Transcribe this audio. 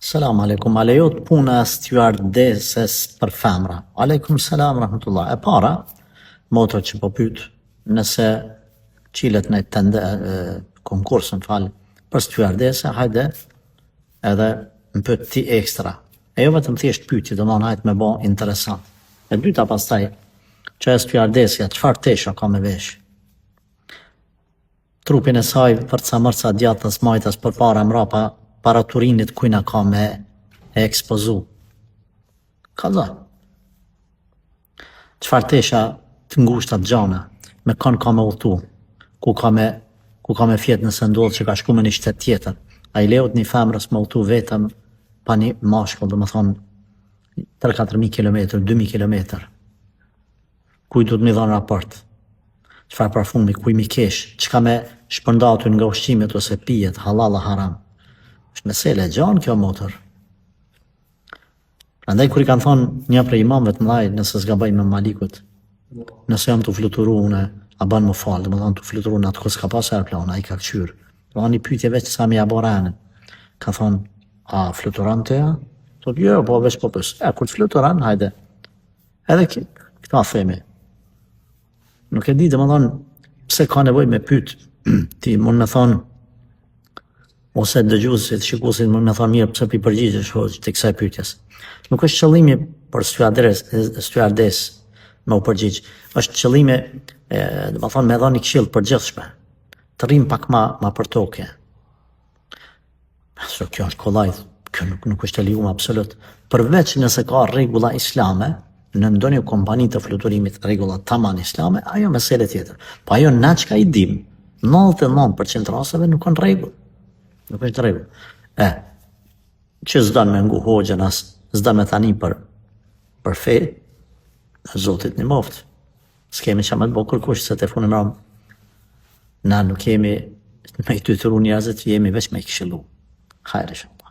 Selam aleikum, a lejot puna stewardesses për femra? Aleikum selam rahmetullah. E para, motor që po pyet, nëse qilet në konkursën për stewardese, hajde edhe më pyet ti ekstra. E jo vetëm thjesht pyetje, domthon hajt me bë interesant. E dyta pastaj, që e stewardesja, çfarë tesha ka me vesh? Trupin e saj përca mërca djatës majtas për para mrapa para turinit kujna ka me e ekspozu. Ka dhe. Qfar tesha të ngushtat gjana, me kanë ka me ulltu, ku ka me fjetë nëse ndodhë që ka shku me një shtet tjetër. A i leot një femrës me ulltu vetëm pa një mashkull, dhe më thonë 3-4.000 km, 2.000 km. Kuj du të mi dhonë raport? Qfar parfumi, kuj mi kesh, qka me shpërndatu nga ushqimet ose pijet, halal a haram. është mesele e gjanë kjo motor. Prandaj kur i kanë thonë një prej imamëve të mëdhaj, nëse s'gabaj me Malikut, nëse jam të fluturu une, a ban më falë, dhe më thonë të fluturu në atë kur s'ka pas aeroplan, a i ka këqyrë. Dhe thonë një pyetje veç sa mi abo rene. Ka thonë, a fluturan të ja? Thotë, jo, po veç po pës. Kur të fluturan, hajde. Edhe këta themi. Nuk e di, dhe më thonë, pse ka nevoj me pyet, ti mund me thonë, ose dëgjuesit, shikuesit mund me thonë mirë pse pi përgjigjesh hoxh të kësaj pyetjes. Nuk është qëllimi për stewardess me u përgjigj. Është qëllimi, do të thonë me dhënë këshill përgjithshme. Të rrim pak ma për tokë. So kjo është kollaj, kjo nuk është e lejuar absolut. Përveç nëse ka rregulla islame, në ndonjë kompani të fluturimit rregulla tamam islame, ajo mesele tjetër. Po ajo na çka i dim, 99% rasteve nuk kanë rregull. Nuk është rregull. Që s'dan me ngu hoxhën as s'dan me tani për fe, Zotit në moft. S'kemi që me të bo kërkush se të funë më ramë. Na nuk jemi me i tytëru njerëzit, jemi veç me i këshilu. Hajre shumë.